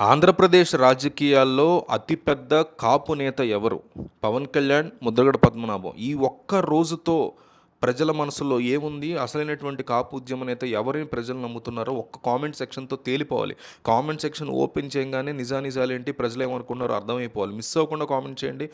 ఆంధ్రప్రదేశ్ రాజకీయాల్లో అతిపెద్ద కాపు నేత ఎవరు? పవన్ కళ్యాణ్, ముద్రగడ పద్మనాభం. ఈ ఒక్క రోజుతో ప్రజల మనసులో ఏముంది? అసలైనటువంటి కాపు ఉద్యమ నేత ఎవరిని ప్రజలు నమ్ముతున్నారో ఒక్క కామెంట్ సెక్షన్‌తో తేలిపోవాలి. కామెంట్ సెక్షన్ ఓపెన్ చేయంగానే నిజానిజాలేంటి, ప్రజలేమనుకున్నారో అర్థమైపోవాలి. మిస్ అవ్వకుండా కామెంట్ చేయండి.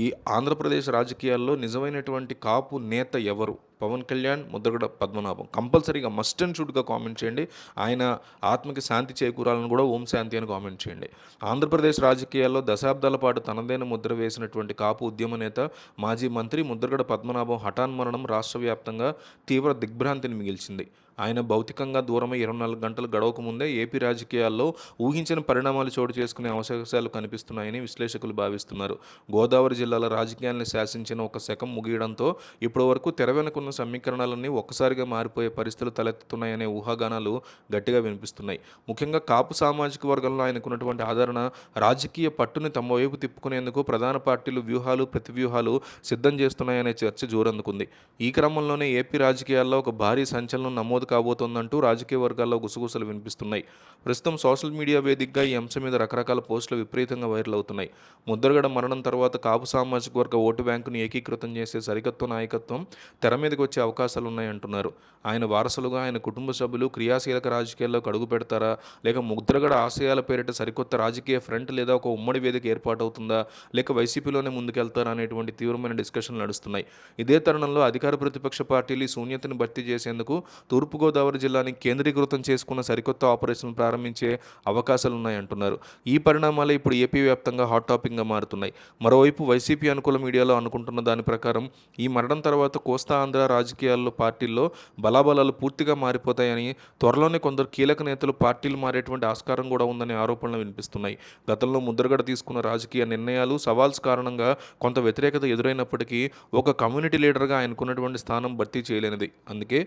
ఈ ఆంధ్రప్రదేశ్ రాజకీయాల్లో నిజమైనటువంటి కాపు నేత ఎవరు? పవన్ కళ్యాణ్, ముద్రగడ పద్మనాభం. కంపల్సరీగా మస్ట్ అండ్ షుడ్‌గా కామెంట్ చేయండి. ఆయన ఆత్మకి శాంతి చేకూరాలని కూడా ఓం శాంతి అని కామెంట్ చేయండి. ఆంధ్రప్రదేశ్ రాజకీయాల్లో దశాబ్దాల పాటు తనదైన ముద్ర వేసినటువంటి కాపు ఉద్యమ నేత, మాజీ మంత్రి ముద్రగడ పద్మనాభం హఠాన్మరణం రాష్ట్ర వ్యాప్తంగా తీవ్ర దిగ్భ్రాంతిని మిగిల్చింది. ఆయన భౌతికంగా దూరమై 24 గంటలు గడవక ముందే ఏపీ రాజకీయాల్లో ఊహించని పరిణామాలు చోటు చేసుకునే అవకాశాలు కనిపిస్తున్నాయని విశ్లేషకులు భావిస్తున్నారు. గోదావరి జిల్లాల రాజకీయాలను శాసించిన ఒక శకం ముగియడంతో ఇప్పటివరకు తెర వెనుకున్న సమీకరణాలన్నీ ఒక్కసారిగా మారిపోయే పరిస్థితులు తలెత్తుతున్నాయనే ఊహాగానాలు గట్టిగా వినిపిస్తున్నాయి. ముఖ్యంగా కాపు సామాజిక వర్గంలో ఆయనకున్నటువంటి ఆదరణ, రాజకీయ పట్టుని తమ వైపు తిప్పుకునేందుకు ప్రధాన పార్టీలు వ్యూహాలు, ప్రతివ్యూహాలు సిద్ధం చేస్తున్నాయనే చర్చ జోరందుకుంది. ఈ క్రమంలోనే ఏపీ రాజకీయాల్లో ఒక భారీ సంచలనం నమోదు కాబోతోందంటూ రాజకీయ వర్గాల్లో గుసగుసలు వినిపిస్తున్నాయి. ప్రస్తుతం సోషల్ మీడియా వేదికగా ఈ అంశం మీద రకరకాల పోస్టులు విపరీతంగా వైరల్ అవుతున్నాయి. ముద్రగడ మరణం తర్వాత కాపు సామాజిక వర్గ ఓటు బ్యాంకును ఏకీకృతం చేసే సరికొత్త నాయకత్వం తెర మీదకి వచ్చే అవకాశాలున్నాయంటున్నారు. ఆయన వారసులుగా ఆయన కుటుంబ సభ్యులు క్రియాశీలక రాజకీయాల్లోకి అడుగు పెడతారా, లేక ముద్రగడ ఆశయాల పేరిట సరికొత్త రాజకీయ ఫ్రంట్ లేదా ఒక ఉమ్మడి వేదిక ఏర్పాటవుతుందా, లేక వైసీపీలోనే ముందుకెళ్తారా అనేటువంటి తీవ్రమైన డిస్కషన్లు నడుస్తున్నాయి. ఇదే తరుణంలో అధికార ప్రతిపక్ష పార్టీలు ఈ శూన్యతను భర్తీ చేసేందుకు తూర్పుగోదావరి జిల్లాని కేంద్రీకృతం చేసుకున్న సరికొత్త ఆపరేషన్ ప్రారంభించే అవకాశాలున్నాయంటున్నారు. ఈ పరిణామాలే ఇప్పుడు ఏపీ వ్యాప్తంగా హాట్ టాపిక్గా మారుతున్నాయి. మరోవైపు వైసీపీ అనుకూల మీడియాలో అనుకుంటున్న దాని ప్రకారం ఈ మరణం తర్వాత కోస్తా ఆంధ్ర రాజకీయాల్లో పార్టీల్లో బలాబలాలు పూర్తిగా మారిపోతాయని, త్వరలోనే కొందరు కీలక నేతలు పార్టీలు మారేటువంటి ఆస్కారం కూడా ఉందనే ఆరోపణలు వినిపిస్తున్నాయి. గతంలో ముద్రగడ తీసుకున్న రాజకీయ నిర్ణయాలు, సవాల్స్ కారణంగా కొంత వ్యతిరేకత ఎదురైనప్పటికీ ఒక కమ్యూనిటీ లీడర్గా ఆయనకున్నటువంటి స్థానం భర్తీ చేయలేనిది. అందుకే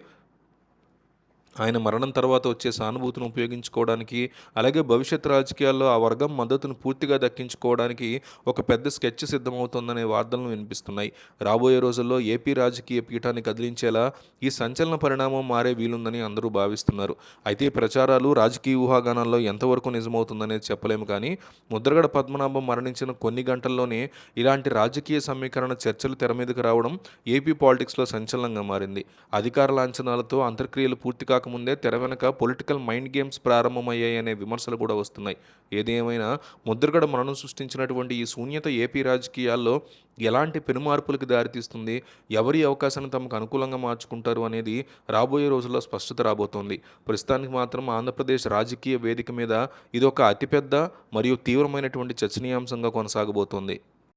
ఆయన మరణం తర్వాత వచ్చే సానుభూతిని ఉపయోగించుకోవడానికి, అలాగే భవిష్యత్ రాజకీయాల్లో ఆ వర్గం మద్దతును పూర్తిగా దక్కించుకోవడానికి ఒక పెద్ద స్కెచ్ సిద్ధమవుతోందనే వార్తలను వినిపిస్తున్నాయి. రాబోయే రోజుల్లో ఏపీ రాజకీయ పీఠాన్ని కదిలించేలా ఈ సంచలన పరిణామం మారే వీలుందని అందరూ భావిస్తున్నారు. అయితే ఈ ప్రచారాలు, రాజకీయ ఊహాగానాల్లో ఎంతవరకు నిజమవుతుందనేది చెప్పలేము. కానీ ముద్రగడ పద్మనాభం మరణించిన కొన్ని గంటల్లోనే ఇలాంటి రాజకీయ సమీకరణ చర్చలు తెర మీదకు రావడం ఏపీ పాలిటిక్స్లో సంచలనంగా మారింది. అధికార లాంఛనాలతో అంతర్క్రియలు పూర్తి కాకముందే తెర వెనక పొలిటికల్ మైండ్ గేమ్స్ ప్రారంభమయ్యాయనే విమర్శలు కూడా వస్తున్నాయి. ఏది ఏమైనా ముద్రగడ మరణం సృష్టించినటువంటి ఈ శూన్యత ఏపీ రాజకీయాల్లో ఎలాంటి పెనుమార్పులకు దారితీస్తుంది, ఎవరి అవకాశాన్ని తమకు అనుకూలంగా మార్చుకుంటారు అనేది రాబోయే రోజుల్లో స్పష్టత రాబోతోంది. ప్రస్తుతానికి మాత్రం ఆంధ్రప్రదేశ్ రాజకీయ వేదిక మీద ఇది ఒక అతిపెద్ద మరియు తీవ్రమైనటువంటి చర్చనీయాంశంగా కొనసాగబోతోంది.